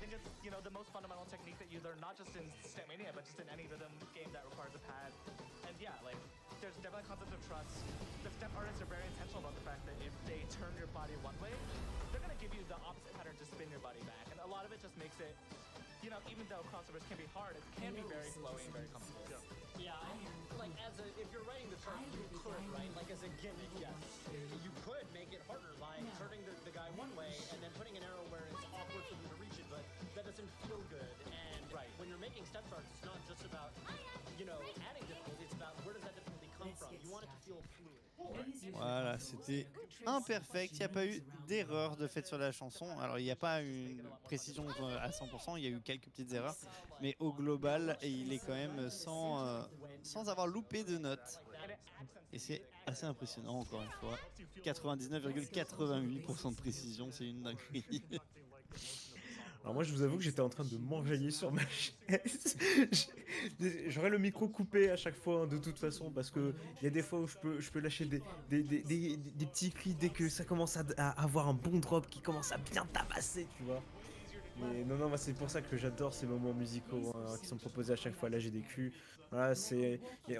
think it's, you know, the most fundamental technique that you learn, not just in Stepmania, but just in any rhythm game that requires a pad. And yeah, like, there's definitely a concept of trust. The step artists are very intentional about the fact that if they turn your body one way, they're gonna give you the opposite pattern to spin your body back. And a lot of it just makes it, you know, even though crossovers can be hard, it can be very flowy and very comfortable. Yeah, like if you're writing the chart, you could, right? Like as a gimmick, yes. You could make it harder by turning the guy one way and then putting an arrow where it's awkward for you to reach it, but that doesn't feel good. And when you're making step charts, it's not just about, you know, adding difficulty, it's about where does that difficulty come from. You want it to feel fluid. Voilà, c'était imperfect, il n'y a pas eu d'erreur de fait sur la chanson. Alors il n'y a pas une précision à 100%, il y a eu quelques petites erreurs, mais au global, il est quand même sans avoir loupé de notes. Et c'est assez impressionnant encore une fois. 99,88% de précision, c'est une dinguerie. Alors moi je vous avoue que j'étais en train de m'enjailler sur ma chaise. J'aurais le micro coupé à chaque fois hein, de toute façon parce que il y a des fois où je peux lâcher des petits cris dès que ça commence à avoir un bon drop qui commence à bien tabasser, tu vois. Mais non, moi c'est pour ça que j'adore ces moments musicaux hein, qui sont proposés à chaque fois à la GDQ. Voilà,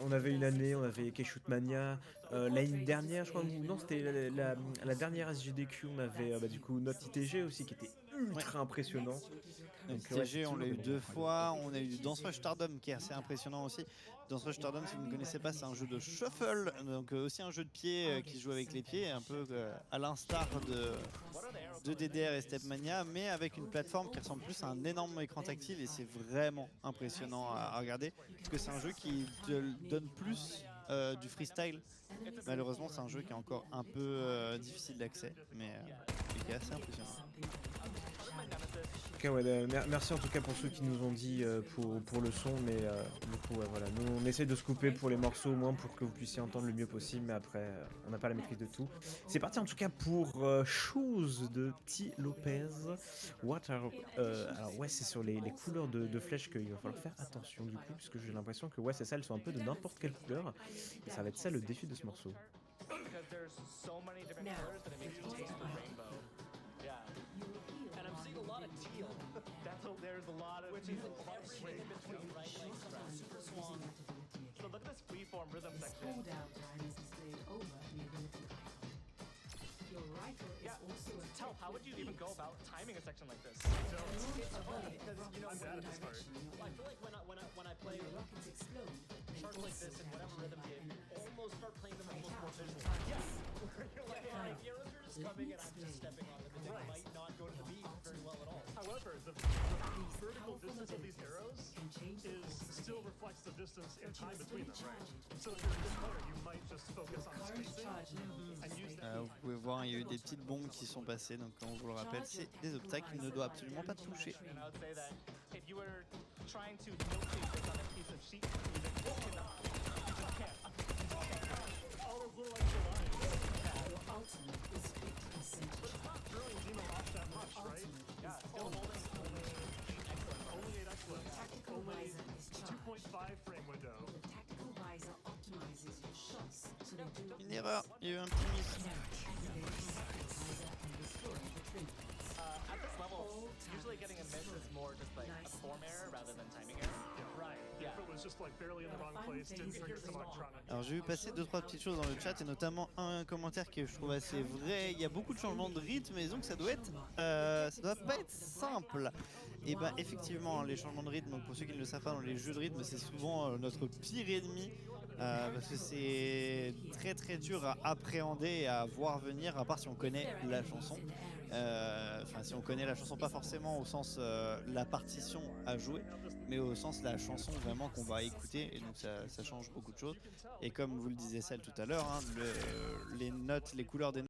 on avait une année, on avait K-Shoot Mania. L'année dernière, je crois, non, c'était la dernière SGDQ, on avait du coup Note ITG aussi qui était ultra impressionnant. Donc, ITG, on l'a eu 2 fois. On a eu Dance Rush Stardom qui est assez impressionnant aussi. Dance Rush Stardom, si vous ne connaissez pas, c'est un jeu de shuffle, donc aussi un jeu de pied qui se joue avec les pieds, un peu à l'instar de DDR et Stepmania, mais avec une plateforme qui ressemble plus à un énorme écran tactile et c'est vraiment impressionnant à regarder parce que c'est un jeu qui te donne plus du freestyle. Malheureusement, c'est un jeu qui est encore un peu difficile d'accès, mais qui est assez impressionnant. Ok, ouais, merci en tout cas pour ceux qui nous ont dit pour le son, mais du coup voilà, nous on essaie de se couper pour les morceaux au moins pour que vous puissiez entendre le mieux possible, mais après on n'a pas la maîtrise de tout. C'est parti en tout cas pour Shoes de T. Lopez. Alors ouais, c'est sur les couleurs de flèches qu'il va falloir faire attention du coup, puisque j'ai l'impression que ouais c'est ça, elles sont un peu de n'importe quelle couleur, et ça va être ça le défi de ce morceau. And I'm seeing a lot of teal. There's a lot of teal. So look at this freeform rhythm section. Tell, how would you even go about timing a section like this? It's hard because, you know, I feel like when I play charts like this in whatever rhythm game, you almost start playing them almost more visual. Yeah. You're like, the arrows are just coming and I'm just stepping on them and they might not go to the beat very well at all. However, the vertical distance of these arrows still reflects the distance in time between them, right? So if you're a good player, you might just focus on spacing and use that. Vous pouvez voir, il y a eu des petites bombes qui sont passées, donc on vous le rappelle, c'est des obstacles qu'il ne doit absolument pas toucher. Only 2.5 frame window. Une erreur, il y a eu un petit miss. At this level, usually getting a miss is more just like a form error rather than timing error. Right. Yeah. If it was just like barely in the wrong place, didn't trigger some electronic. Alors j'ai vu passer 2-3 petites choses dans le chat et notamment un commentaire que je trouve assez vrai. Il y a beaucoup de changements de rythme et disons que ça doit pas être simple. Et ben effectivement les changements de rythme, donc pour ceux qui ne le savent pas dans les jeux de rythme, c'est souvent notre pire ennemi parce que c'est très très dur à appréhender et à voir venir à part si on connaît la chanson. Enfin si on connaît la chanson, pas forcément au sens la partition à jouer, mais au sens la chanson vraiment qu'on va écouter, et donc ça change beaucoup de choses. Et comme vous le disiez celle tout à l'heure, hein, les notes, les couleurs des notes